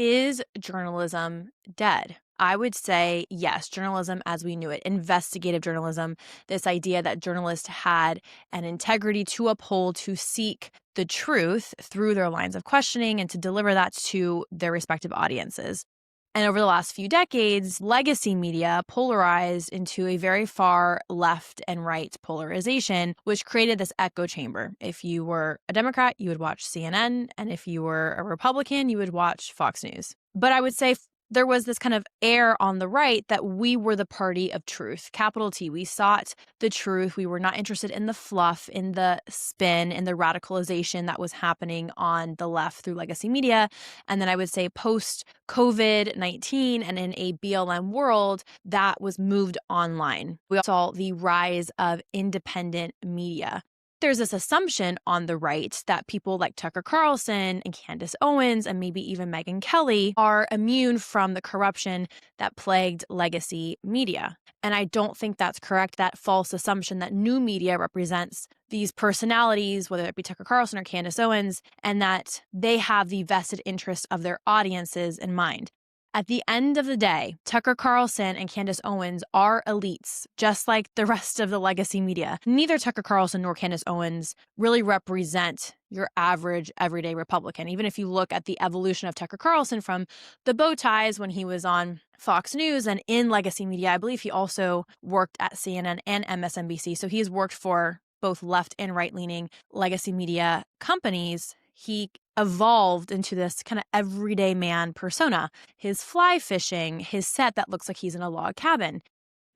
Is journalism dead? I would say yes, journalism as we knew it, investigative journalism, this idea that journalists had an integrity to uphold, to seek the truth through their lines of questioning and to deliver that to their respective audiences. And over the last few decades, legacy media polarized into a very far left and right polarization, which created this echo chamber. If you were a Democrat, you would watch CNN, and if you were a Republican, you would watch Fox News. But I would say there was this kind of air on the right that we were the party of truth, capital T. We sought the truth. We were not interested in the fluff, in the spin, in the radicalization that was happening on the left through legacy media. And then I would say post COVID-19 and in a BLM world that was moved online. We saw the rise of independent media. There's this assumption on the right that people like Tucker Carlson and Candace Owens and maybe even Megyn Kelly are immune from the corruption that plagued legacy media. And I don't think that's correct. That false assumption that new media represents these personalities, whether it be Tucker Carlson or Candace Owens, and that they have the vested interest of their audiences in mind. At the end of the day, Tucker Carlson and Candace Owens are elites, just like the rest of the legacy media. Neither Tucker Carlson nor Candace Owens really represent your average everyday Republican. Even if you look at the evolution of Tucker Carlson from the bow ties when he was on Fox News and in legacy media, I believe he also worked at CNN and MSNBC. So he's worked for both left and right-leaning legacy media companies. He evolved into this kind of everyday man persona. His fly fishing, his set that looks like he's in a log cabin.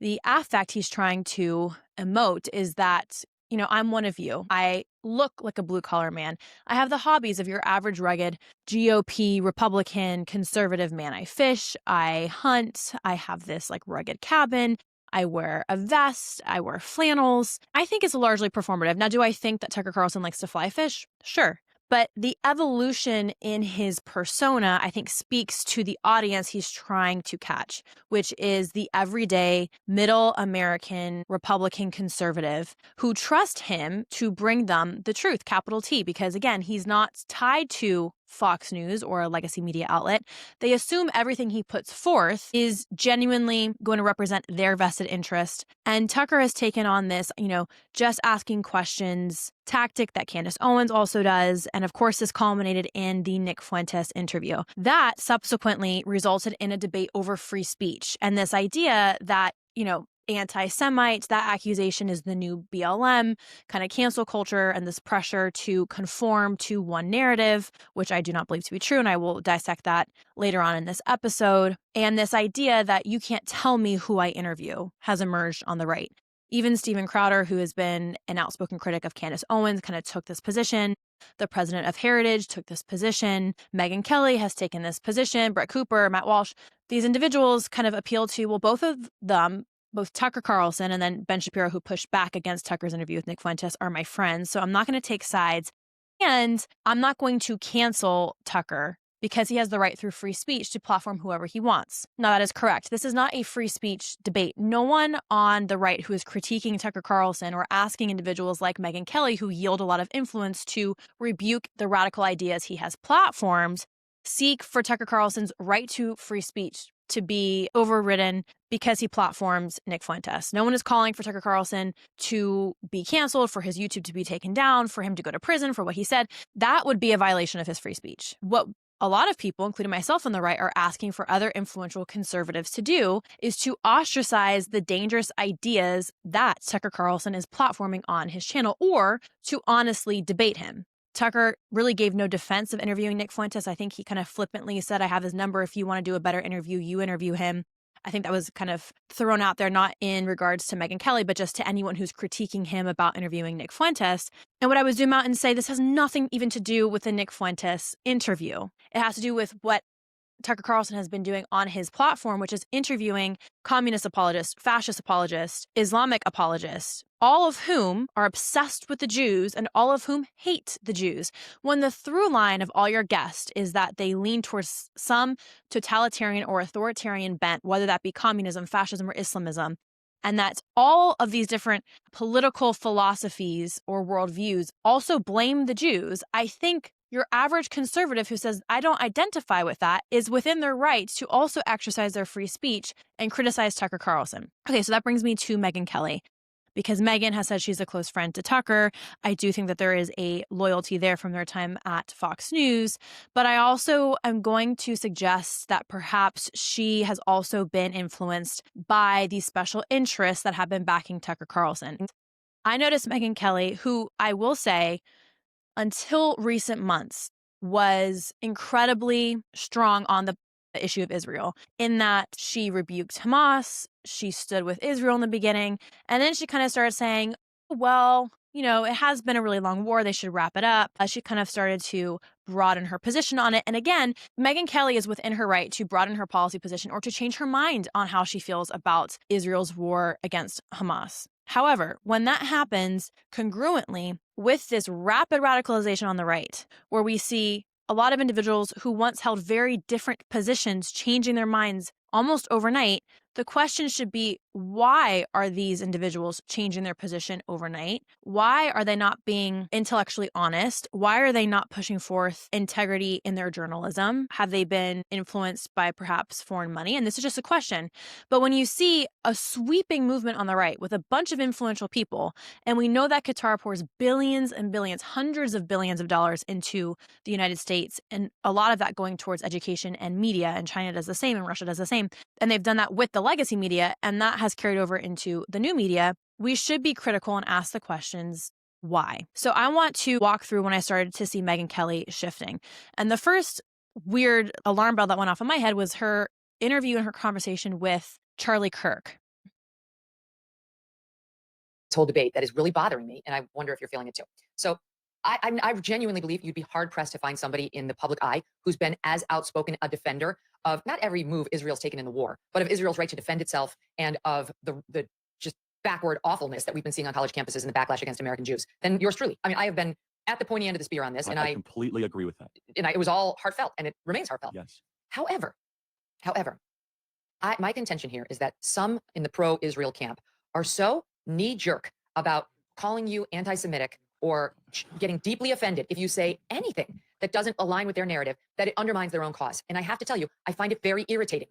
The affect he's trying to emote is that, I'm one of you. I look like a blue collar man. I have the hobbies of your average rugged GOP Republican conservative man. I fish, I hunt, I have this like rugged cabin. I wear a vest, I wear flannels. I think it's largely performative. Now, do I think that Tucker Carlson likes to fly fish? Sure. But the evolution in his persona, I think, speaks to the audience he's trying to catch, which is the everyday middle American Republican conservative who trust him to bring them the truth, capital T, because again, he's not tied to Fox News or a legacy media outlet. They assume everything he puts forth is genuinely going to represent their vested interest. And Tucker has taken on this, just asking questions tactic that Candace Owens also does. And of course, this culminated in the Nick Fuentes interview. That subsequently resulted in a debate over free speech and this idea that, anti-Semites, that accusation is the new BLM, kind of cancel culture and this pressure to conform to one narrative, which I do not believe to be true. And I will dissect that later on in this episode. And this idea that you can't tell me who I interview has emerged on the right. Even Steven Crowder, who has been an outspoken critic of Candace Owens, kind of took this position. The president of Heritage took this position. Megyn Kelly has taken this position. Brett Cooper, Matt Walsh, these individuals kind of appeal to, both of them, both Tucker Carlson and then Ben Shapiro, who pushed back against Tucker's interview with Nick Fuentes, are my friends. So I'm not going to take sides. And I'm not going to cancel Tucker because he has the right through free speech to platform whoever he wants. Now, that is correct. This is not a free speech debate. No one on the right who is critiquing Tucker Carlson or asking individuals like Megyn Kelly, who yield a lot of influence, to rebuke the radical ideas he has platformed, seek for Tucker Carlson's right to free speech to be overridden because he platforms Nick Fuentes. No one is calling for Tucker Carlson to be canceled, for his YouTube to be taken down, for him to go to prison for what he said. That would be a violation of his free speech. What a lot of people, including myself on the right, are asking for other influential conservatives to do is to ostracize the dangerous ideas that Tucker Carlson is platforming on his channel, or to honestly debate him. Tucker really gave no defense of interviewing Nick Fuentes. I think he kind of flippantly said, I have his number. If you want to do a better interview, you interview him. I think that was kind of thrown out there, not in regards to Megyn Kelly, but just to anyone who's critiquing him about interviewing Nick Fuentes. And what I would zoom out and say, this has nothing even to do with the Nick Fuentes interview. It has to do with what Tucker Carlson has been doing on his platform, which is interviewing communist apologists, fascist apologists, Islamic apologists, all of whom are obsessed with the Jews and all of whom hate the Jews, when the through line of all your guests is that they lean towards some totalitarian or authoritarian bent, whether that be communism, fascism, or Islamism. And that all of these different political philosophies or worldviews also blame the Jews. I think your average conservative who says, I don't identify with that, is within their right to also exercise their free speech and criticize Tucker Carlson. Okay, so that brings me to Megyn Kelly. Because Megyn has said she's a close friend to Tucker, I do think that there is a loyalty there from their time at Fox News. But I also am going to suggest that perhaps she has also been influenced by these special interests that have been backing Tucker Carlson. I noticed Megyn Kelly, who I will say, until recent months, was incredibly strong on the issue of Israel, in that she rebuked Hamas, she stood with Israel in the beginning, and then she kind of started saying, well, you know, it has been a really long war, they should wrap it up. She kind of started to broaden her position on it. And again, Megyn Kelly is within her right to broaden her policy position or to change her mind on how she feels about Israel's war against Hamas. However, when that happens congruently with this rapid radicalization on the right, where we see a lot of individuals who once held very different positions changing their minds almost overnight, the question should be, why are these individuals changing their position overnight? Why are they not being intellectually honest? Why are they not pushing forth integrity in their journalism? Have they been influenced by perhaps foreign money? And this is just a question. But when you see a sweeping movement on the right with a bunch of influential people, and we know that Qatar pours billions and billions, hundreds of billions of dollars into the United States, and a lot of that going towards education and media, and China does the same, and Russia does the same, and they've done that with the legacy media, and that has carried over into the new media, we should be critical and ask the questions, why? So I want to walk through when I started to see Megyn Kelly shifting. And the first weird alarm bell that went off in my head was her interview and her conversation with Charlie Kirk. This whole debate that is really bothering me, and I wonder if you're feeling it too. So I genuinely believe you'd be hard-pressed to find somebody in the public eye who's been as outspoken a defender of not every move Israel's taken in the war, but of Israel's right to defend itself and of the just backward awfulness that we've been seeing on college campuses and the backlash against American Jews than yours truly. I mean, I have been at the pointy end of the spear on this, and I completely agree with that. And it was all heartfelt, and it remains heartfelt. Yes. However, my contention here is that some in the pro-Israel camp are so knee-jerk about calling you anti-Semitic or getting deeply offended if you say anything that doesn't align with their narrative, that it undermines their own cause. And I have to tell you, I find it very irritating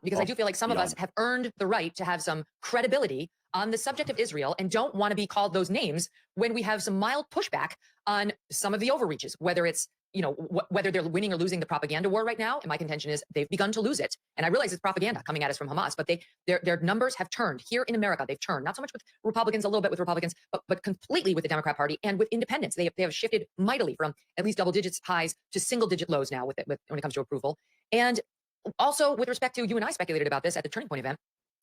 because I do feel like some of us have earned the right to have some credibility on the subject of Israel and don't want to be called those names when we have some mild pushback on some of the overreaches, whether it's, you know, whether they're winning or losing the propaganda war right now. And my contention is they've begun to lose it. And I realize it's propaganda coming at us from Hamas, but their numbers have turned here in America. They've turned not so much with Republicans, a little bit with Republicans, but completely with the Democrat Party and with independents. They have shifted mightily from at least double digits highs to single digit lows now when it comes to approval. And also with respect to, you and I speculated about this at the Turning Point event,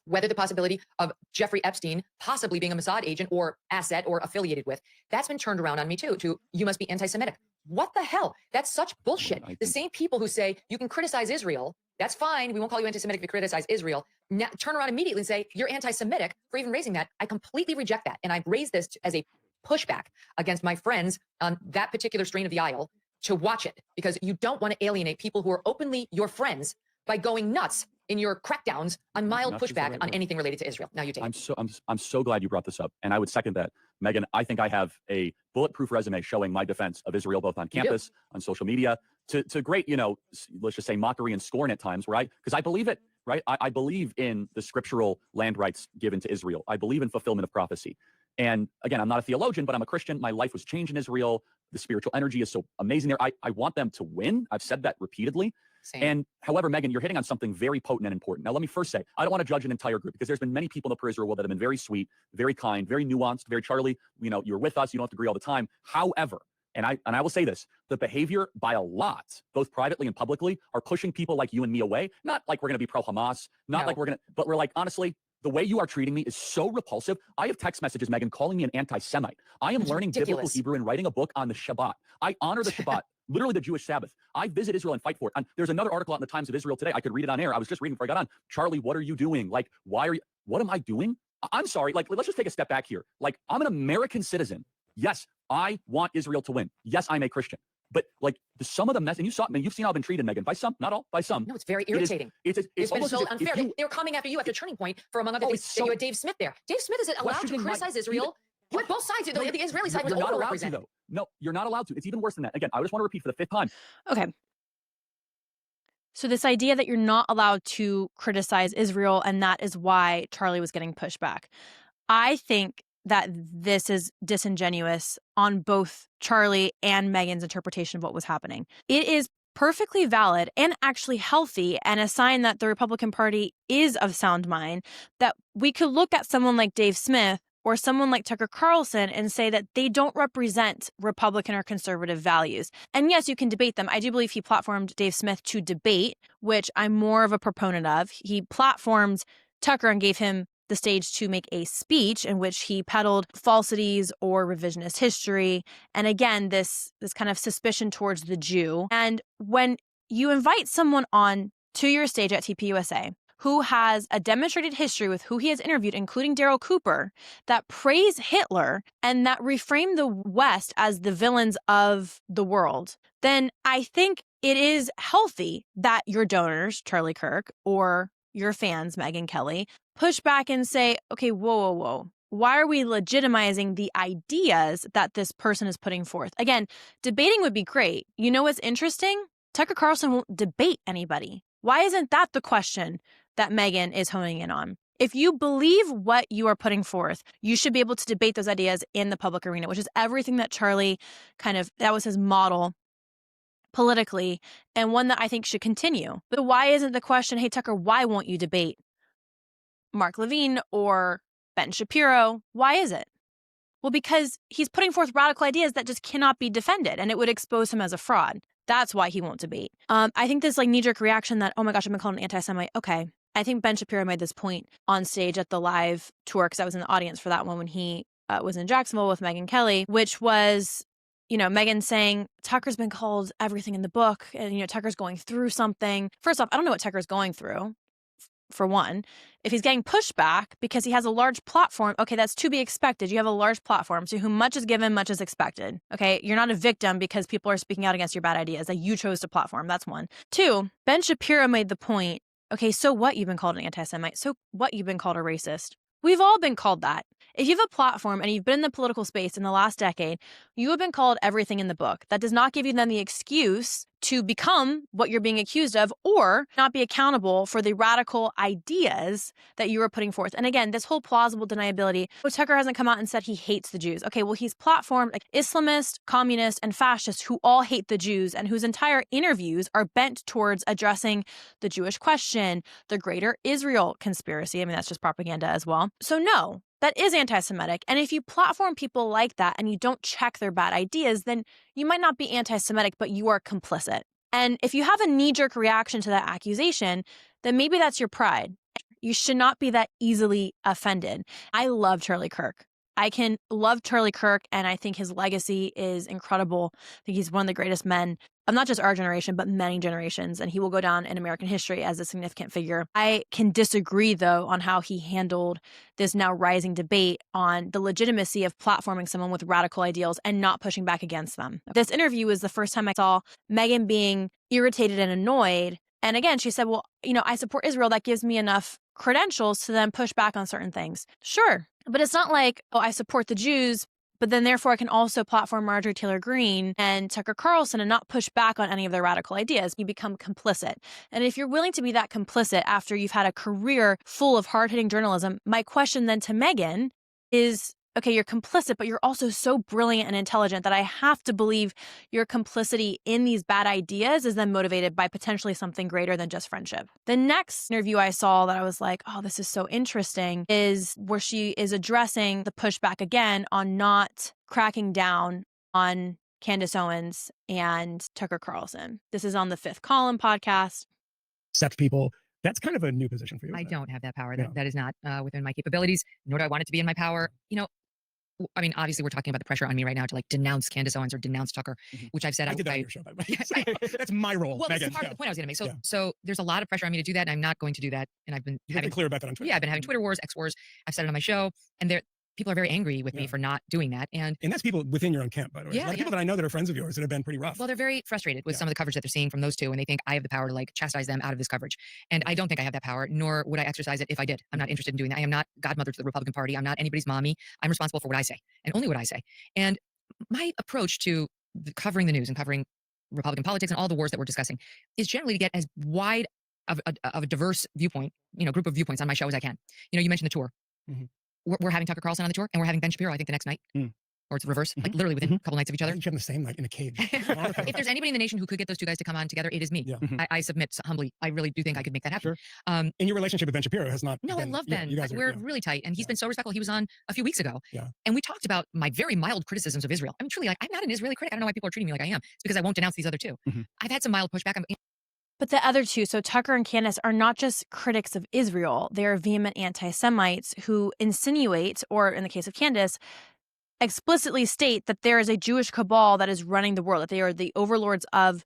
whether the possibility of Jeffrey Epstein possibly being a Mossad agent or asset or affiliated with, that's been turned around on me too, to you must be anti-Semitic. What the hell? That's such bullshit. The same people who say you can criticize Israel, that's fine, we won't call you anti-Semitic if you criticize Israel, now turn around immediately and say you're anti-Semitic for even raising that. I completely reject that. And I've raised this as a pushback against my friends on that particular strain of the aisle to watch it, because you don't want to alienate people who are openly your friends by going nuts in your crackdowns on mild pushback on anything related to Israel. Now you take it. I'm so glad you brought this up, and I would second that. Megyn, I think I have a bulletproof resume showing my defense of Israel, both on campus, on social media, to great, you know, let's just say mockery and scorn at times, right? Because I believe it, right? I believe in the scriptural land rights given to Israel. I believe in fulfillment of prophecy. And again, I'm not a theologian, but I'm a Christian. My life was changed in Israel. The spiritual energy is so amazing there. I want them to win. I've said that repeatedly. Same. And however, Megyn, you're hitting on something very potent and important. Now, let me first say, I don't want to judge an entire group, because there's been many people in the pro-Israel world that have been very sweet, very kind, very nuanced, very Charlie, you know, you're with us, you don't have to agree all the time. However, and I will say this, the behavior by a lot, both privately and publicly, are pushing people like you and me away. Not like we're going to be pro-Hamas, not like we're going to, but we're like, honestly, the way you are treating me is so repulsive. I have text messages, Megyn, calling me an anti-Semite. I am learning biblical Hebrew and writing a book on the Shabbat. I honor the Shabbat. Literally the Jewish Sabbath. I visit Israel and fight for it. And there's another article out in the Times of Israel today. I could read it on air. I was just reading before I got on. Charlie, what are you doing? Like, what am I doing? I'm sorry. Like, let's just take a step back here. Like, I'm an American citizen. Yes, I want Israel to win. Yes, I'm a Christian. But like some of the mess, and you've seen how I've been treated, Megyn, by some, not all, by some. No, it's very irritating. It's been so unfair. They were coming after you after Turning Point for, among other things, that you had Dave Smith there. Dave Smith is allowed to criticize Israel You're both sides. No, The Israeli side was you're not allowed to, overrepresented. though. No, you're not allowed to. It's even worse than that. Again, I just want to repeat for the 5th time. Okay. So this idea that you're not allowed to criticize Israel, and that is why Charlie was getting pushed back. I think that this is disingenuous on both Charlie and Megyn's interpretation of what was happening. It is perfectly valid and actually healthy, and a sign that the Republican Party is of sound mind, that we could look at someone like Dave Smith or someone like Tucker Carlson and say that they don't represent Republican or conservative values. And yes, you can debate them. I do believe he platformed Dave Smith to debate, which I'm more of a proponent of. He platformed Tucker and gave him the stage to make a speech in which he peddled falsities or revisionist history. And again, this kind of suspicion towards the Jew. And when you invite someone on to your stage at TPUSA who has a demonstrated history with who he has interviewed, including Daryl Cooper, that praise Hitler and that reframe the West as the villains of the world, then I think it is healthy that your donors, Charlie Kirk, or your fans, Megyn Kelly, push back and say, okay, whoa. Why are we legitimizing the ideas that this person is putting forth? Again, debating would be great. You know what's interesting? Tucker Carlson won't debate anybody. Why isn't that the question that Megyn is honing in on? If you believe what you are putting forth, you should be able to debate those ideas in the public arena, which is everything that Charlie that was his model politically, and one that I think should continue. But why isn't the question, hey, Tucker, why won't you debate Mark Levine or Ben Shapiro? Why is it? Well, because he's putting forth radical ideas that just cannot be defended, and it would expose him as a fraud. That's why he won't debate. I think this knee-jerk reaction that, oh my gosh, I've been called an anti-Semite. Okay. I think Ben Shapiro made this point on stage at the live tour, because I was in the audience for that one when he was in Jacksonville with Megyn Kelly, which was, Megyn saying Tucker's been called everything in the book, and, Tucker's going through something. First off, I don't know what Tucker's going through. For one, if he's getting pushback because he has a large platform, okay, that's to be expected. You have a large platform, to whom much is given, much is expected. Okay, you're not a victim because people are speaking out against your bad ideas that you chose to platform. That's one. Two, Ben Shapiro made the point, okay, so what, you've been called an anti-Semite? So what, you've been called a racist? We've all been called that. If you have a platform and you've been in the political space in the last decade, you have been called everything in the book. That does not give you then the excuse to become what you're being accused of or not be accountable for the radical ideas that you are putting forth. And again, this whole plausible deniability, Tucker hasn't come out and said he hates the Jews. Okay, well, he's platformed like Islamists, communists, and fascists who all hate the Jews and whose entire interviews are bent towards addressing the Jewish question, the greater Israel conspiracy. I mean, that's just propaganda as well. So no, that is anti-Semitic. And if you platform people like that and you don't check their bad ideas, then you might not be anti-Semitic, but you are complicit. And if you have a knee-jerk reaction to that accusation, then maybe that's your pride. You should not be that easily offended. I love Charlie Kirk. I can love Charlie Kirk, and I think his legacy is incredible. I think he's one of the greatest men of not just our generation, but many generations, and he will go down in American history as a significant figure. I can disagree, though, on how he handled this now rising debate on the legitimacy of platforming someone with radical ideals and not pushing back against them. This interview was the first time I saw Megyn being irritated and annoyed. And again, she said, well, I support Israel. That gives me enough credentials to then push back on certain things. Sure. But it's not like, oh, I support the Jews, but then therefore I can also platform Marjorie Taylor Greene and Tucker Carlson and not push back on any of their radical ideas. You become complicit. And if you're willing to be that complicit after you've had a career full of hard-hitting journalism, my question then to Megyn is, okay, you're complicit, but you're also so brilliant and intelligent that I have to believe your complicity in these bad ideas is then motivated by potentially something greater than just friendship. The next interview I saw that I was like, oh, this is so interesting, is where she is addressing the pushback again on not cracking down on Candace Owens and Tucker Carlson. This is on the Fifth Column podcast. Accept people. That's kind of a new position for you. I don't have that power. Yeah. That is not within my capabilities, nor do I want it to be in my power. I mean, obviously, we're talking about the pressure on me right now to denounce Candace Owens or denounce Tucker, which I've said I did that on your show, by the way. Yeah, that's my role. Well, Megyn. that's part of the point I was going to make. Yeah. So there's a lot of pressure on me to do that, and I'm not going to do that. And I've been You've been clear about that on Twitter. Yeah, I've been having Twitter wars, X wars. I've said it on my show, and people are very angry with me for not doing that. And that's people within your own camp, by the way. Yeah, a lot of people that I know that are friends of yours that have been pretty rough. Well, they're very frustrated with some of the coverage that they're seeing from those two, and they think I have the power to like chastise them out of this coverage. And I don't think I have that power, nor would I exercise it if I did. I'm not interested in doing that. I am not godmother to the Republican Party. I'm not anybody's mommy. I'm responsible for what I say and only what I say. And my approach to covering the news and covering Republican politics and all the wars that we're discussing is generally to get as wide of a diverse viewpoint, group of viewpoints on my show as I can. You mentioned the tour. We're having Tucker Carlson on the tour, and we're having Ben Shapiro, I think, the next night. Or it's reverse, like literally within a couple nights of each other. I think you have them the same night in a cage. If there's anybody in the nation who could get those two guys to come on together, it is me. I submit humbly. I really do think I could make that happen. Sure. And your relationship with Ben Shapiro has not. No, I love Ben. We're really tight, and he's been so respectful. He was on a few weeks ago, and we talked about my very mild criticisms of Israel. I mean, truly, I'm not an Israeli critic. I don't know why people are treating me like I am. It's because I won't denounce these other two. I've had some mild pushback. But the other two, so Tucker and Candace, are not just critics of Israel. They are vehement anti-Semites who insinuate, or in the case of Candace, explicitly state that there is a Jewish cabal that is running the world, that they are the overlords of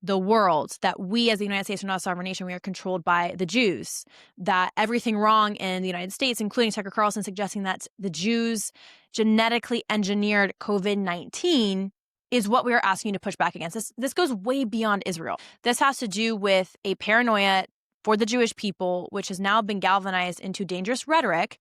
the world, that we as the United States are not a sovereign nation, we are controlled by the Jews, that everything wrong in the United States, including Tucker Carlson suggesting that the Jews genetically engineered COVID-19 is what we are asking you to push back against. This goes way beyond Israel. This has to do with a paranoia for the Jewish people, which has now been galvanized into dangerous rhetoric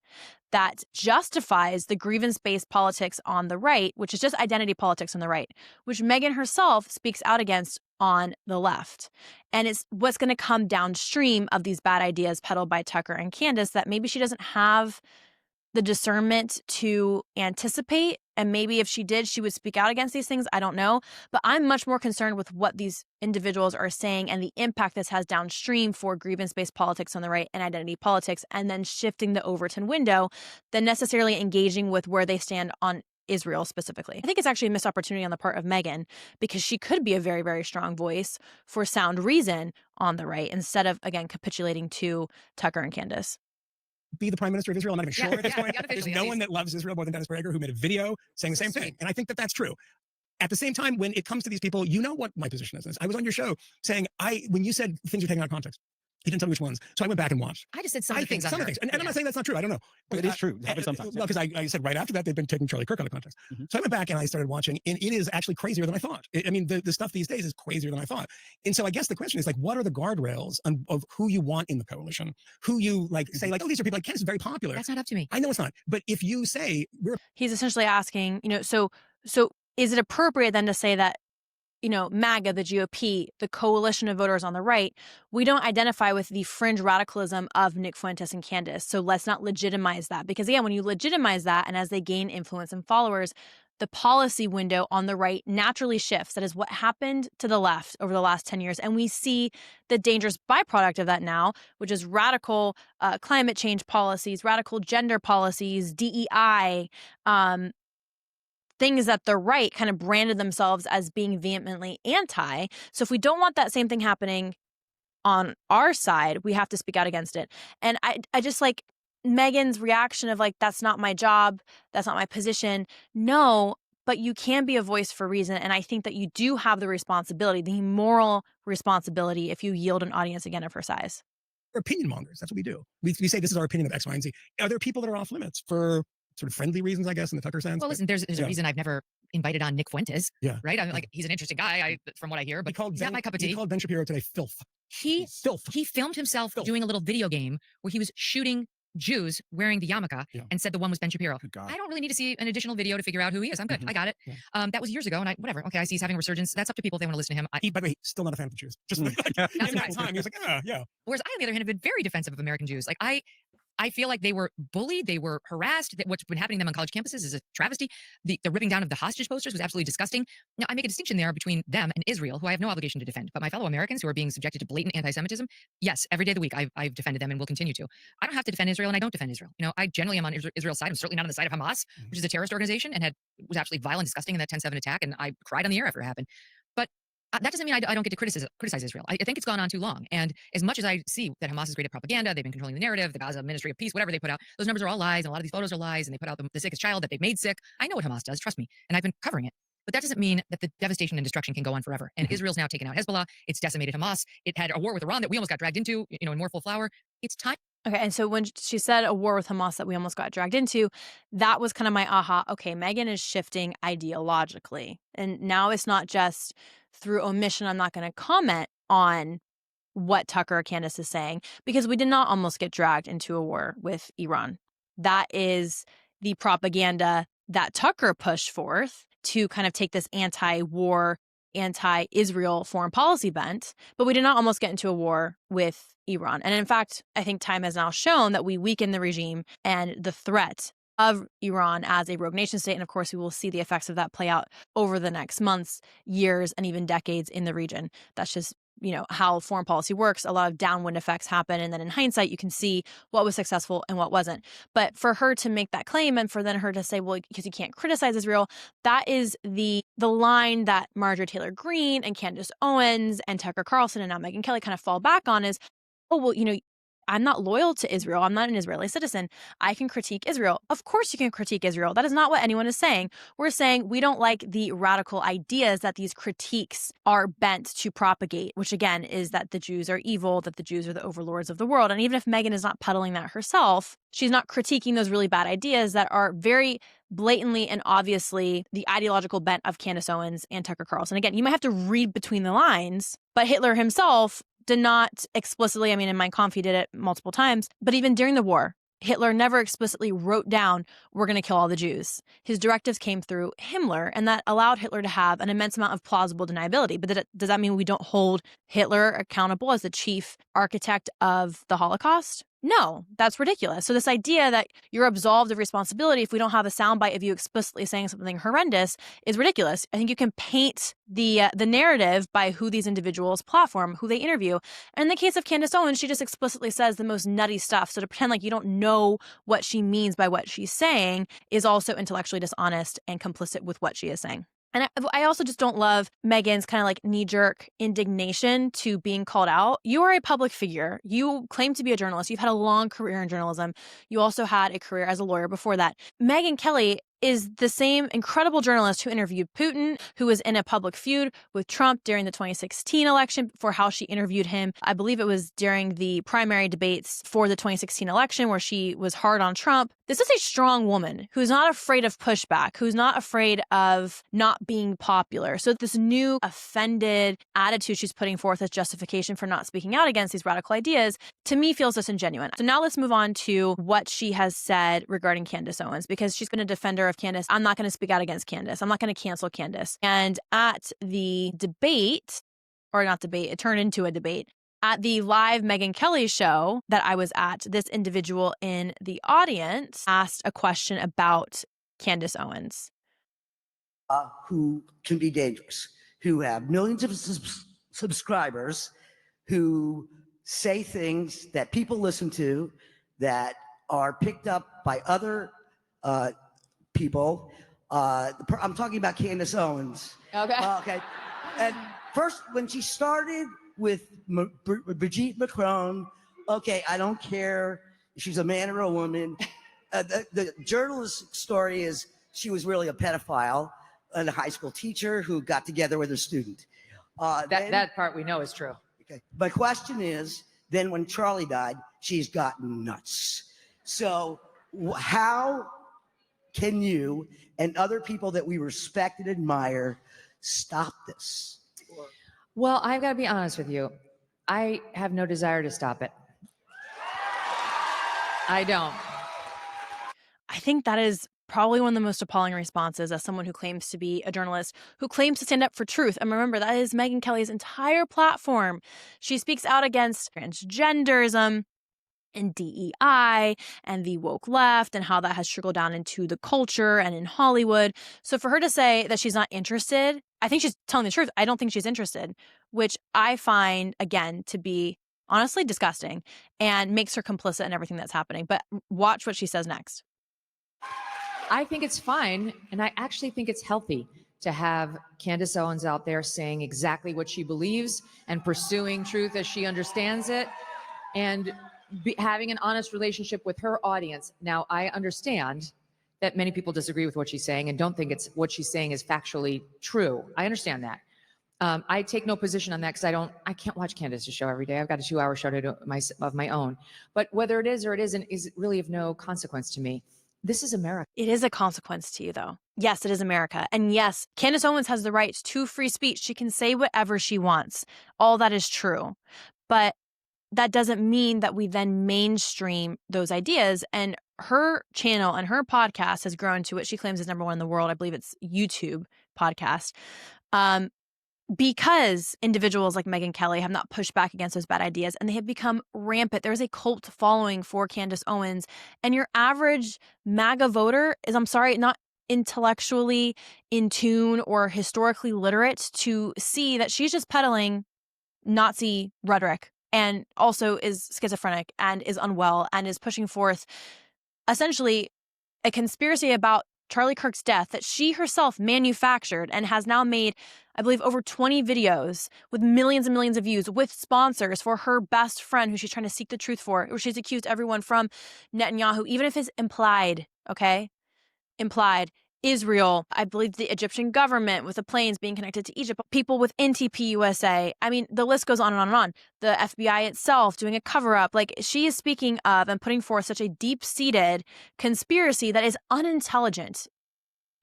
that justifies the grievance-based politics on the right, which is just identity politics on the right, which Megyn herself speaks out against on the left. And it's what's going to come downstream of these bad ideas peddled by Tucker and Candace that maybe she doesn't have the discernment to anticipate. And maybe if she did, she would speak out against these things. I don't know. But I'm much more concerned with what these individuals are saying and the impact this has downstream for grievance-based politics on the right and identity politics, and then shifting the Overton window than necessarily engaging with where they stand on Israel specifically. I think it's actually a missed opportunity on the part of Megyn, because she could be a very, very strong voice for sound reason on the right instead of, again, capitulating to Tucker and Candace. Be the prime minister of Israel. I'm not even sure at this point. There's no one that loves Israel more than Dennis Prager, who made a video saying the same thing. And I think that that's true. At the same time, when it comes to these people, you know what my position is. I was on your show saying, when you said things are taken out of context, you didn't tell me which ones. So I went back and watched. I just said some of the things. And I'm not saying that's not true. I don't know. But it is true. It happens sometimes. Well, because I said right after that, they've been taking Charlie Kirk out of context. So I went back and I started watching, and it is actually crazier than I thought. I mean, the stuff these days is crazier than I thought. And so I guess the question is, like, what are the guardrails of who you want in the coalition? Who you, say, like, oh, these are people, like, Candace is very popular. That's not up to me. I know it's not. But if you say, He's essentially asking, so is it appropriate then to say that, MAGA, the GOP, the coalition of voters on the right, we don't identify with the fringe radicalism of Nick Fuentes and Candace. So let's not legitimize that. Because again, when you legitimize that, and as they gain influence and followers, the policy window on the right naturally shifts. That is what happened to the left over the last 10 years. And we see the dangerous byproduct of that now, which is radical climate change policies, radical gender policies, DEI, things that the right kind of branded themselves as being vehemently anti. So if we don't want that same thing happening on our side, we have to speak out against it. And I just like Megyn's reaction of like, that's not my job, that's not my position. No, but you can be a voice for reason. And I think that you do have the responsibility, the moral responsibility, if you yield an audience again of her size. We're opinion mongers. That's what we do. We say this is our opinion of X, Y, and Z. Are there people that are off limits for sort of friendly reasons, I guess, in the Tucker sense? Well, listen, there's a reason I've never invited on Nick Fuentes. Right? I mean, like, he's an interesting guy, from what I hear, but he's not my cup of tea. He called Ben Shapiro today filth. He filmed himself doing a little video game where he was shooting Jews wearing the yarmulke and said the one was Ben Shapiro. I don't really need to see an additional video to figure out who he is. I'm good. I got it. That was years ago, and whatever. Okay, I see he's having a resurgence. That's up to people if they want to listen to him. By the way, still not a fan of the Jews. Just in that time, he was like, yeah. Whereas I, on the other hand, have been very defensive of American Jews. Like, I feel like they were bullied, they were harassed. What's been happening to them on college campuses is a travesty. The ripping down of the hostage posters was absolutely disgusting. Now, I make a distinction there between them and Israel, who I have no obligation to defend. But my fellow Americans who are being subjected to blatant anti-Semitism, yes, every day of the week I've defended them and will continue to. I don't have to defend Israel, and I don't defend Israel. I generally am on Israel's side. I'm certainly not on the side of Hamas, which is a terrorist organization and was absolutely violent and disgusting in that 10/7 attack, and I cried on the air after it happened. But that doesn't mean I don't get to criticize Israel. I think it's gone on too long. And as much as I see that Hamas has created propaganda, they've been controlling the narrative, the Gaza Ministry of Peace, whatever they put out, those numbers are all lies, and a lot of these photos are lies, and they put out the sickest child that they've made sick. I know what Hamas does, trust me, and I've been covering it. But that doesn't mean that the devastation and destruction can go on forever. And Israel's now taken out Hezbollah. It's decimated Hamas. It had a war with Iran that we almost got dragged into, in more full flower. It's time Okay, and so when she said a war with Hamas that we almost got dragged into, that was kind of my aha. Okay, Megyn is shifting ideologically. And now it's not just through omission, I'm not going to comment on what Tucker or Candace is saying, because we did not almost get dragged into a war with Iran. That is the propaganda that Tucker pushed forth to kind of take this anti-war, anti-Israel foreign policy bent, but we did not almost get into a war with Iran. And in fact, I think time has now shown that we weaken the regime and the threat of Iran as a rogue nation state. And of course, we will see the effects of that play out over the next months, years, and even decades in the region. That's just how foreign policy works. A lot of downwind effects happen. And then in hindsight, you can see what was successful and what wasn't. But for her to make that claim and for then her to say, well, because you can't criticize Israel, that is the line that Marjorie Taylor Greene and Candace Owens and Tucker Carlson and now Megyn Kelly kind of fall back on is, oh, well, I'm not loyal to Israel. I'm not an Israeli citizen. I can critique Israel. Of course you can critique Israel. That is not what anyone is saying. We're saying we don't like the radical ideas that these critiques are bent to propagate, which again is that the Jews are evil, that the Jews are the overlords of the world. And even if Megyn is not peddling that herself, she's not critiquing those really bad ideas that are very blatantly and obviously the ideological bent of Candace Owens and Tucker Carlson. Again, you might have to read between the lines, but Hitler himself did not explicitly, in Mein Kampf, he did it multiple times, but even during the war, Hitler never explicitly wrote down, we're going to kill all the Jews. His directives came through Himmler, and that allowed Hitler to have an immense amount of plausible deniability. But does that mean we don't hold Hitler accountable as the chief architect of the Holocaust? No, that's ridiculous. So this idea that you're absolved of responsibility if we don't have a soundbite of you explicitly saying something horrendous is ridiculous. I think you can paint the narrative by who these individuals platform, who they interview. And in the case of Candace Owens, she just explicitly says the most nutty stuff. So to pretend like you don't know what she means by what she's saying is also intellectually dishonest and complicit with what she is saying. And I also just don't love Megyn's kind of like knee-jerk indignation to being called out. You are a public figure. You claim to be a journalist. You've had a long career in journalism. You also had a career as a lawyer before that. Megyn Kelly is the same incredible journalist who interviewed Putin, who was in a public feud with Trump during the 2016 election for how she interviewed him. I believe it was during the primary debates for the 2016 election where she was hard on Trump. This is a strong woman who's not afraid of pushback, who's not afraid of not being popular. So this new offended attitude she's putting forth as justification for not speaking out against these radical ideas, to me, feels disingenuous. So now let's move on to what she has said regarding Candace Owens, because she's going to defend her of Candace. I'm not going to speak out against Candace. I'm not going to cancel Candace. And at the debate, or not debate, it turned into a debate, at the live Megyn Kelly show that I was at, this individual in the audience asked a question about Candace Owens. Who can be dangerous, who have millions of subscribers, who say things that people listen to, that are picked up by other people. I'm talking about Candace Owens. Okay. Okay. And first, when she started with Brigitte Macron, okay, I don't care if she's a man or a woman. The journalistic story is she was really a pedophile and a high school teacher who got together with her student. That part we know is true. Okay. My question is, then when Charlie died, she's gotten nuts. So how can you and other people that we respect and admire stop this? Well, I've got to be honest with you. I have no desire to stop it. I don't. I think that is probably one of the most appalling responses as someone who claims to be a journalist, who claims to stand up for truth. And remember, that is Megyn Kelly's entire platform. She speaks out against transgenderism and DEI and the woke left and how that has trickled down into the culture and in Hollywood. So for her to say that she's not interested, I think she's telling the truth. I don't think she's interested, which I find, again, to be honestly disgusting and makes her complicit in everything that's happening. But watch what she says next. I think it's fine, and I actually think it's healthy to have Candace Owens out there saying exactly what she believes and pursuing truth as she understands it, and having an honest relationship with her audience. Now, I understand that many people disagree with what she's saying and don't think it's what she's saying is factually true. I understand that. I take no position on that because I can't watch Candace's show every day. I've got a 2-hour show to do of my own. But whether it is or it isn't is really of no consequence to me. This is America. It is a consequence to you, though. Yes, it is America. And yes, Candace Owens has the right to free speech. She can say whatever she wants. All that is true. But that doesn't mean that we then mainstream those ideas. And her channel and her podcast has grown to what she claims is #1 in the world. I believe it's YouTube podcast. Because individuals like Megyn Kelly have not pushed back against those bad ideas and they have become rampant. There's a cult following for Candace Owens. And your average MAGA voter is, I'm sorry, not intellectually in tune or historically literate to see that she's just peddling Nazi rhetoric and also is schizophrenic and is unwell and is pushing forth essentially a conspiracy about Charlie Kirk's death that she herself manufactured and has now made, I believe, over 20 videos with millions and millions of views with sponsors for her best friend who she's trying to seek the truth for, where she's accused everyone from Netanyahu, even if it's implied, okay? Implied. Israel, I believe the Egyptian government with the planes being connected to Egypt, people within TPUSA. I mean, the list goes on and on and on. The FBI itself doing a cover-up. Like, she is speaking of and putting forth such a deep-seated conspiracy that is unintelligent.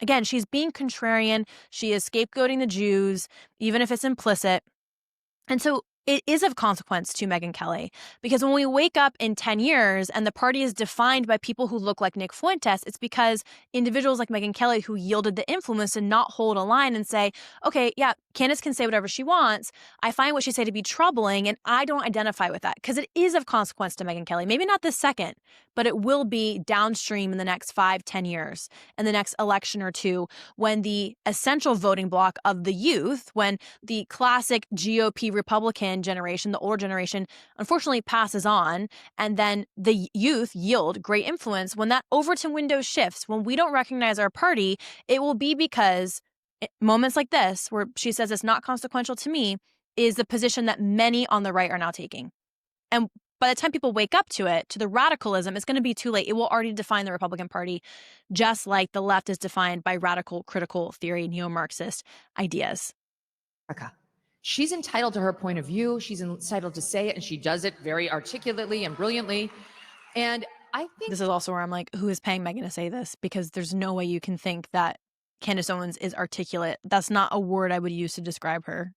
Again, she's being contrarian. She is scapegoating the Jews, even if it's implicit. And so it is of consequence to Megyn Kelly, because when we wake up in 10 years and the party is defined by people who look like Nick Fuentes, it's because individuals like Megyn Kelly who yielded the influence to not hold a line and say, okay, yeah, Candace can say whatever she wants. I find what she said to be troubling, and I don't identify with that, because it is of consequence to Megyn Kelly. Maybe not this second, but it will be downstream in the next 5-10 years, in the next election or two, when the essential voting bloc of the youth, when the classic GOP Republican generation, the older generation, unfortunately passes on, and then the youth yield great influence. When that Overton window shifts, when we don't recognize our party, it will be because moments like this, where she says it's not consequential to me, is the position that many on the right are now taking. And by the time people wake up to it, to the radicalism, it's going to be too late. It will already define the Republican Party, just like the left is defined by radical critical theory, neo-Marxist ideas. She's entitled to her point of view. She's entitled to say it, and she does it very articulately and brilliantly. And I think this is also where I'm like, who is paying Megyn to say this? Because there's no way you can think that Candace Owens is articulate. That's not a word I would use to describe her.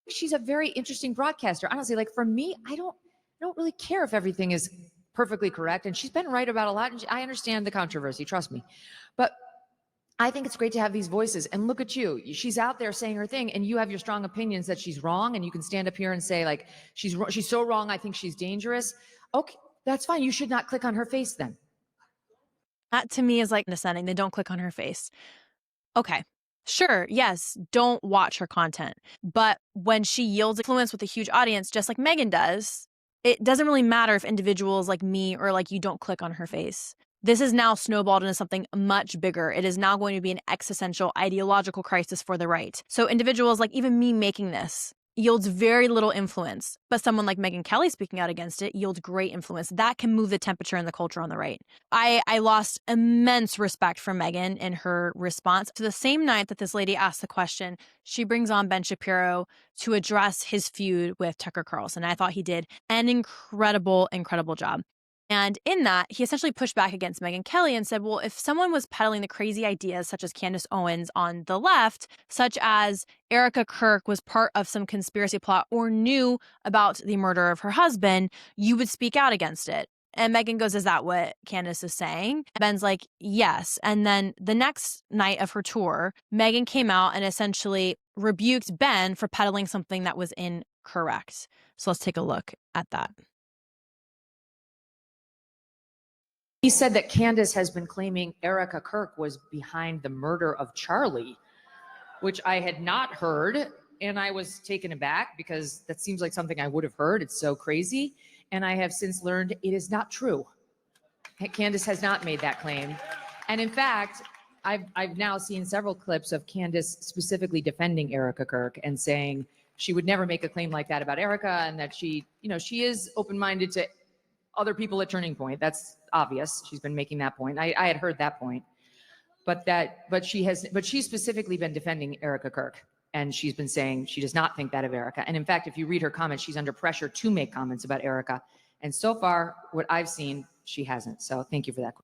She's a very interesting broadcaster. Honestly, like, for me, I don't really care if everything is perfectly correct. And she's been right about a lot. And I understand the controversy, trust me. But I think it's great to have these voices. And look at you. She's out there saying her thing, and you have your strong opinions that she's wrong. And you can stand up here and say, like, she's so wrong, I think she's dangerous. Okay, that's fine. You should not click on her face then. That to me is like condescending. They don't click on her face. Okay. Sure, yes, don't watch her content. But when she yields influence with a huge audience, just like Megyn does, it doesn't really matter if individuals like me or like you don't click on her face. This is now snowballed into something much bigger. It is now going to be an existential ideological crisis for the right. So individuals like even me making this yields very little influence, but someone like Megyn Kelly speaking out against it yields great influence. That can move the temperature in the culture on the right. I lost immense respect for Megyn in her response. To the same night that this lady asked the question, she brings on Ben Shapiro to address his feud with Tucker Carlson. I thought he did an incredible, incredible job. And in that, he essentially pushed back against Megyn Kelly and said, well, if someone was peddling the crazy ideas such as Candace Owens on the left, such as Erica Kirk was part of some conspiracy plot or knew about the murder of her husband, you would speak out against it. And Megyn goes, is that what Candace is saying? Ben's like, yes. And then the next night of her tour, Megyn came out and essentially rebuked Ben for peddling something that was incorrect. So let's take a look at that. He said that Candace has been claiming Erica Kirk was behind the murder of Charlie, which I had not heard. And I was taken aback because that seems like something I would have heard. It's so crazy. And I have since learned it is not true. Candace has not made that claim. And in fact, I've now seen several clips of Candace specifically defending Erica Kirk and saying she would never make a claim like that about Erica, and that she is open-minded to other people at Turning Point. That's obvious. She's been making that point. I had heard that point, but she's specifically been defending Erica Kirk And she's been saying she does not think that of Erica. And in fact, if you read her comments, she's under pressure to make comments about Erica. And so far, what I've seen, she hasn't. So thank you for that.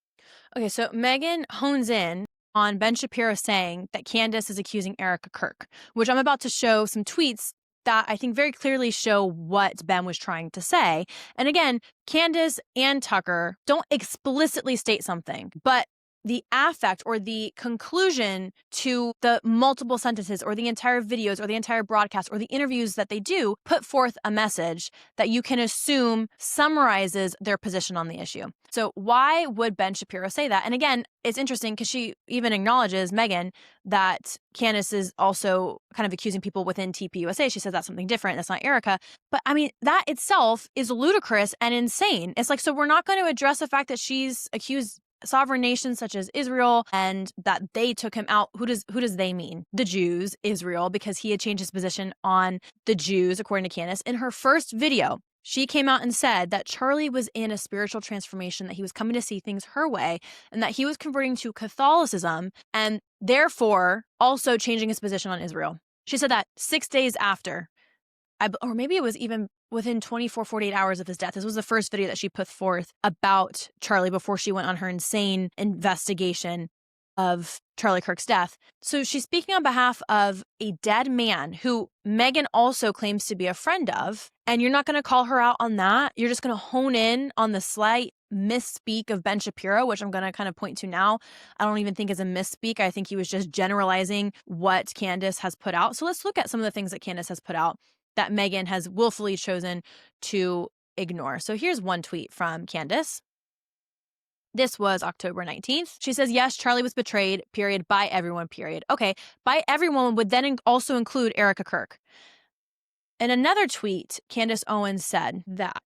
Okay, so Megyn hones in on Ben Shapiro saying that Candace is accusing Erica Kirk, which I'm about to show some tweets that I think very clearly show what Ben was trying to say. And again, Candace and Tucker don't explicitly state something, but the affect or the conclusion to the multiple sentences or the entire videos or the entire broadcast or the interviews that they do put forth a message that you can assume summarizes their position on the issue. So why would Ben Shapiro say that? And again, it's interesting because she even acknowledges, Megyn, that Candace is also kind of accusing people within TPUSA. She says that's something different. That's not Erica. But I mean, that itself is ludicrous and insane. It's like, so we're not going to address the fact that she's accused sovereign nations such as Israel and that they took him out. Who does they mean? The Jews, Israel, because he had changed his position on the Jews, according to Candace. In her first video, she came out and said that Charlie was in a spiritual transformation, that he was coming to see things her way, and that he was converting to Catholicism and therefore also changing his position on Israel. She said that 6 days after, or maybe it was even within 24, 48 hours of his death. This was the first video that she put forth about Charlie before she went on her insane investigation of Charlie Kirk's death. So she's speaking on behalf of a dead man who Megyn also claims to be a friend of. And you're not going to call her out on that. You're just going to hone in on the slight misspeak of Ben Shapiro, which I'm going to kind of point to now. I don't even think is a misspeak. I think he was just generalizing what Candace has put out. So let's look at some of the things that Candace has put out that Megyn has willfully chosen to ignore. So here's one tweet from Candace. This was October 19th. She says, yes, Charlie was betrayed, period, by everyone, period. Okay, by everyone would then also include Erica Kirk. In another tweet, Candace Owens said that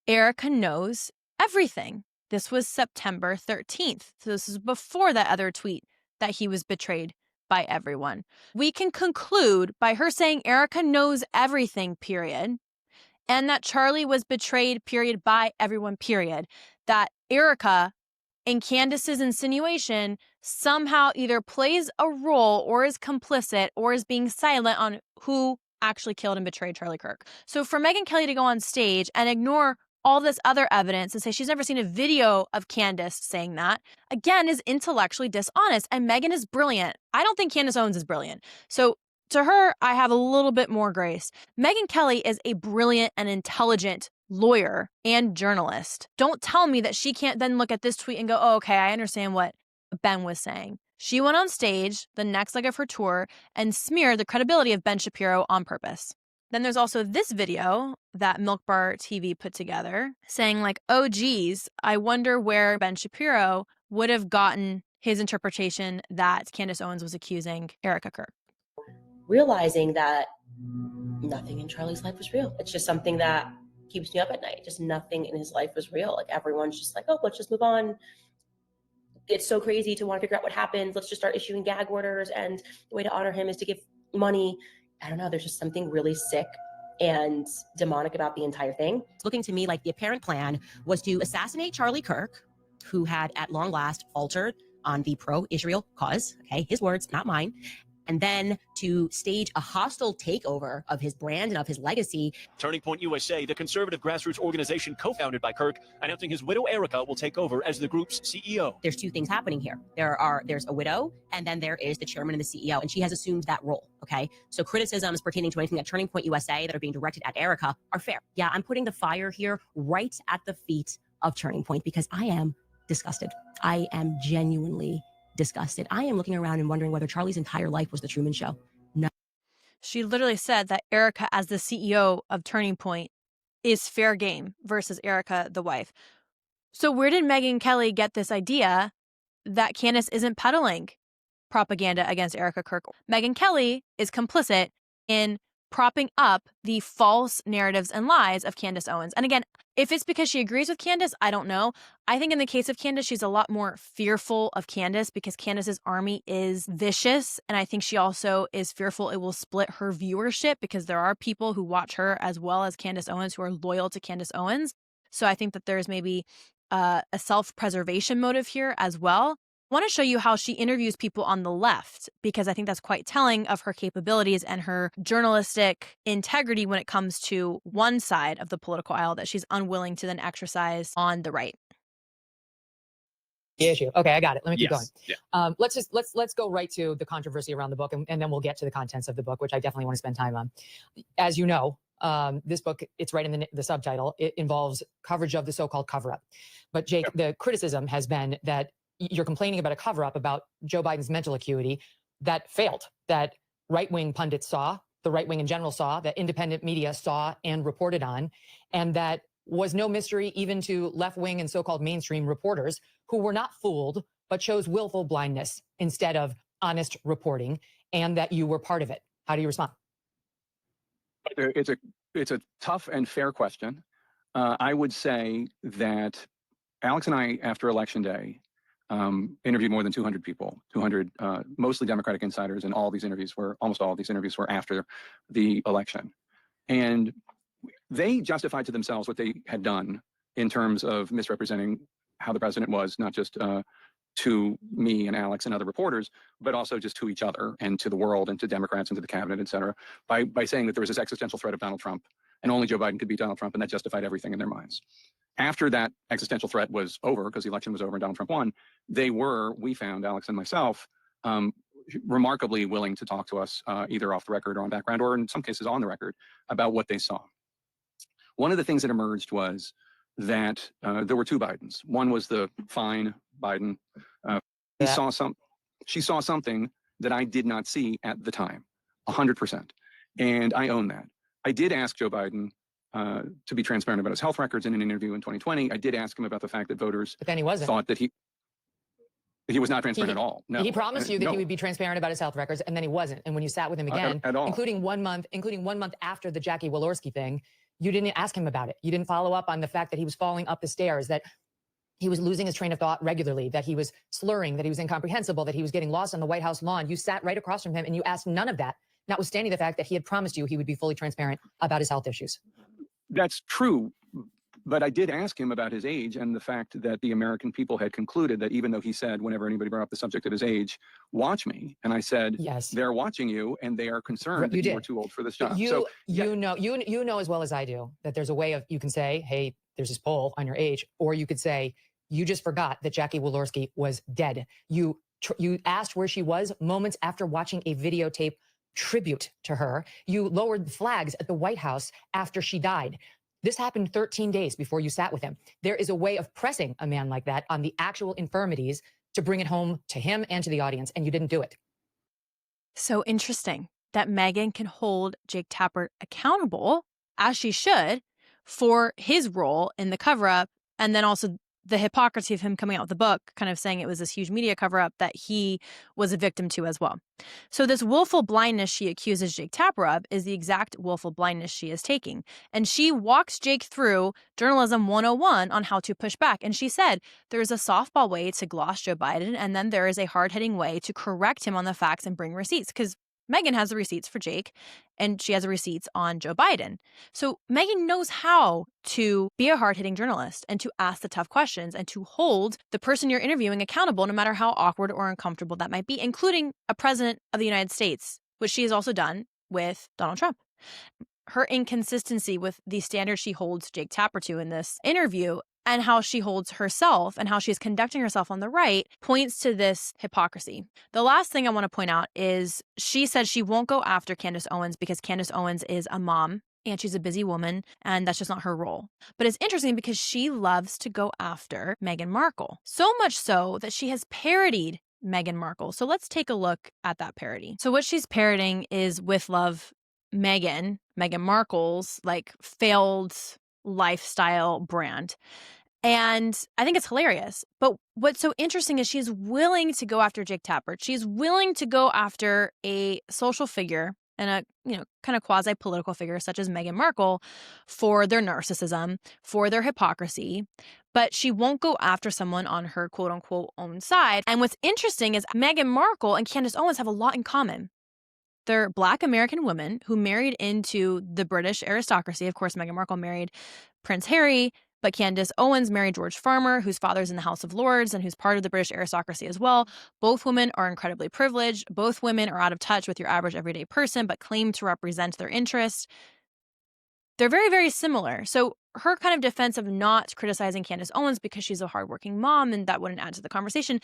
Erica knows everything. This was September 13th. So this is before that other tweet that he was betrayed by everyone. We can conclude by her saying Erica knows everything, period, and that Charlie was betrayed, period, by everyone, period, that Erica, in Candace's insinuation, somehow either plays a role or is complicit or is being silent on who actually killed and betrayed Charlie Kirk. So for Megyn Kelly to go on stage and ignore all this other evidence and say she's never seen a video of Candace saying that, again, is intellectually dishonest. And Megyn is brilliant. I don't think Candace Owens is brilliant. So to her, I have a little bit more grace. Megyn Kelly is a brilliant and intelligent lawyer and journalist. Don't tell me that she can't then look at this tweet and go, oh, okay, I understand what Ben was saying. She went on stage, the next leg of her tour, and smeared the credibility of Ben Shapiro on purpose. Then there's also this video that Milk Bar TV put together saying like, oh, geez, I wonder where Ben Shapiro would have gotten his interpretation that Candace Owens was accusing Erica Kirk. Realizing that nothing in Charlie's life was real. It's just something that keeps me up at night. Just nothing in his life was real. Like everyone's just like, oh, let's just move on. It's so crazy to want to figure out what happened. Let's just start issuing gag orders. And the way to honor him is to give money. I don't know. There's just something really sick and demonic about the entire thing. It's looking to me like the apparent plan was to assassinate Charlie Kirk, who had at long last faltered on the pro-Israel cause. Okay, his words, not mine. And then to stage a hostile takeover of his brand and of his legacy. Turning Point USA, the conservative grassroots organization co-founded by Kirk, announcing his widow Erica will take over as the group's CEO. There's two things happening here. There's a widow, and then there is the chairman and the CEO, and she has assumed that role, okay? So criticisms pertaining to anything at Turning Point USA that are being directed at Erica are fair. Yeah, I'm putting the fire here right at the feet of Turning Point because I am disgusted. I am genuinely disgusted. I am looking around and wondering whether Charlie's entire life was the Truman Show. No. She literally said that Erica, as the CEO of Turning Point, is fair game versus Erica, the wife. So where did Megyn Kelly get this idea that Candace isn't peddling propaganda against Erica Kirk? Megyn Kelly is complicit in propping up the false narratives and lies of Candace Owens. And again, if it's because she agrees with Candace, I don't know. I think in the case of Candace, she's a lot more fearful of Candace because Candace's army is vicious. And I think she also is fearful it will split her viewership because there are people who watch her as well as Candace Owens who are loyal to Candace Owens. So I think that there's maybe a self-preservation motive here as well. want to show you how she interviews people on the left, because I think that's quite telling of her capabilities and her journalistic integrity when it comes to one side of the political aisle that she's unwilling to then exercise on the right. The issue. Okay, I got it. Let me keep Yes. going. Let's go right to the controversy around the book, and then we'll get to the contents of the book, which I definitely want to spend time on. As you know, this book, it's right in the subtitle. It involves coverage of the so-called cover-up. But Jake, the criticism has been that you're complaining about a cover-up about Joe Biden's mental acuity that failed, that right-wing pundits saw, the right wing in general saw, that independent media saw and reported on, and that was no mystery even to left-wing and so-called mainstream reporters who were not fooled, but chose willful blindness instead of honest reporting, and that you were part of it. How do you respond? It's a tough and fair question. I would say that Alex and I, after Election Day, interviewed more than 200 people, 200 mostly Democratic insiders, and almost all of these interviews were after the election. And they justified to themselves what they had done in terms of misrepresenting how the president was, not just to me and Alex and other reporters, but also just to each other and to the world and to Democrats and to the cabinet, et cetera, by saying that there was this existential threat of Donald Trump and only Joe Biden could beat Donald Trump, and that justified everything in their minds. After that existential threat was over, because the election was over and Donald Trump won, we found, Alex and myself, remarkably willing to talk to us either off the record or on background, or in some cases on the record, about what they saw. One of the things that emerged was that there were two Bidens. One was the fine Biden. She saw something that I did not see at the time, 100%. And I own that. I did ask Joe Biden to be transparent about his health records in an interview in 2020. I did ask him about the fact that voters But then he wasn't. thought that he was not transparent at all. No, he promised you that no. he would be transparent about his health records, and then he wasn't. And when you sat with him again, at all. including 1 month after the Jackie Walorski thing, you didn't ask him about it. You didn't follow up on the fact that he was falling up the stairs, that he was losing his train of thought regularly, that he was slurring, that he was incomprehensible, that he was getting lost on the White House lawn. You sat right across from him and you asked none of that, notwithstanding the fact that he had promised you he would be fully transparent about his health issues. That's true. But I did ask him about his age and the fact that the American people had concluded that, even though he said whenever anybody brought up the subject of his age, watch me. And I said, yes, they're watching you and they are concerned that you are too old for this job. You know as well as I do that there's a way of, you can say, hey, there's this poll on your age, or you could say, you just forgot that Jackie Walorski was dead. You asked where she was moments after watching a videotape tribute to her. You lowered flags at the White House after she died. This happened 13 days before you sat with him. There is a way of pressing a man like that on the actual infirmities to bring it home to him and to the audience, and you didn't do it. So interesting that Megyn can hold Jake Tapper accountable, as she should, for his role in the cover-up, and then also the hypocrisy of him coming out with the book, kind of saying it was this huge media cover-up that he was a victim to as well. So this willful blindness she accuses Jake Tapper of is the exact willful blindness she is taking. And she walks Jake through Journalism 101 on how to push back. And she said there's a softball way to gloss Joe Biden, and then there is a hard-hitting way to correct him on the facts and bring receipts, because Megyn has the receipts for Jake, and she has the receipts on Joe Biden. So Megyn knows how to be a hard-hitting journalist and to ask the tough questions and to hold the person you're interviewing accountable, no matter how awkward or uncomfortable that might be, including a president of the United States, which she has also done with Donald Trump. Her inconsistency with the standards she holds Jake Tapper to in this interview, and how she holds herself and how she's conducting herself on the right, points to this hypocrisy. The last thing I want to point out is she said she won't go after Candace Owens because Candace Owens is a mom and she's a busy woman, and that's just not her role. But it's interesting because she loves to go after Meghan Markle, so much so that she has parodied Meghan Markle. So let's take a look at that parody. So what she's parodying is With Love, Meghan Markle's failed lifestyle brand. And I think it's hilarious. But what's so interesting is she's willing to go after Jake Tapper. She's willing to go after a social figure and a kind of quasi-political figure such as Meghan Markle for their narcissism, for their hypocrisy. But she won't go after someone on her quote-unquote own side. And what's interesting is Meghan Markle and Candace Owens have a lot in common. They're Black American women who married into the British aristocracy. Of course, Meghan Markle married Prince Harry, But Candace Owens married George Farmer, whose father's in the House of Lords and who's part of the British aristocracy as well. Both women are incredibly privileged. Both women are out of touch with your average everyday person, but claim to represent their interests. They're very, very similar. So her kind of defense of not criticizing Candace Owens because she's a hardworking mom and that wouldn't add to the conversation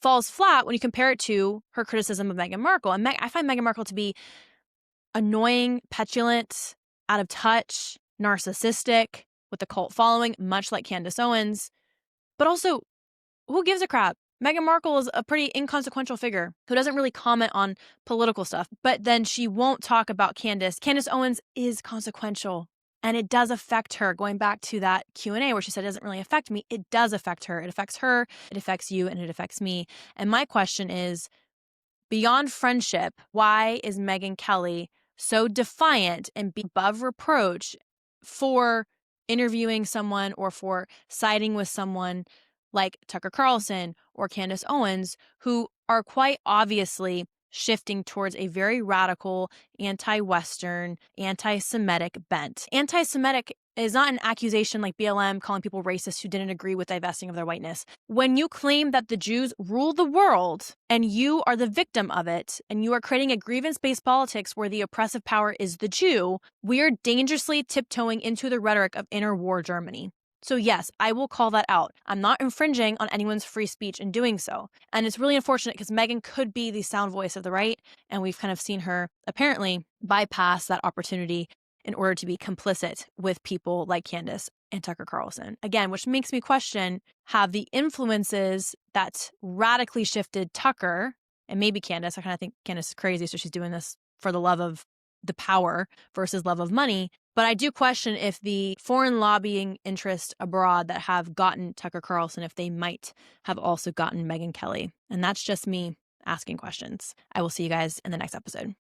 falls flat when you compare it to her criticism of Meghan Markle. And I find Meghan Markle to be annoying, petulant, out of touch, narcissistic, with a cult following, much like Candace Owens. But also, who gives a crap? Meghan Markle is a pretty inconsequential figure who doesn't really comment on political stuff, but then she won't talk about Candace. Candace Owens is consequential, and it does affect her. Going back to that Q&A where she said it doesn't really affect me, it does affect her. It affects her, it affects you, and it affects me. And my question is, beyond friendship, why is Megyn Kelly so defiant and above reproach for interviewing someone or for siding with someone like Tucker Carlson or Candace Owens, who are quite obviously shifting towards a very radical, anti-Western, anti-Semitic bent? Anti-Semitic is not an accusation like BLM calling people racist who didn't agree with divesting of their whiteness. When you claim that the Jews rule the world and you are the victim of it, and you are creating a grievance-based politics where the oppressive power is the Jew, we are dangerously tiptoeing into the rhetoric of interwar Germany. So yes, I will call that out. I'm not infringing on anyone's free speech in doing so. And it's really unfortunate because Megyn could be the sound voice of the right, and we've kind of seen her apparently bypass that opportunity in order to be complicit with people like Candace and Tucker Carlson. Again, which makes me question, have the influences that radically shifted Tucker, and maybe Candace, I kind of think Candace is crazy, so she's doing this for the love of the power versus love of money. But I do question if the foreign lobbying interests abroad that have gotten Tucker Carlson, if they might have also gotten Megyn Kelly. And that's just me asking questions. I will see you guys in the next episode.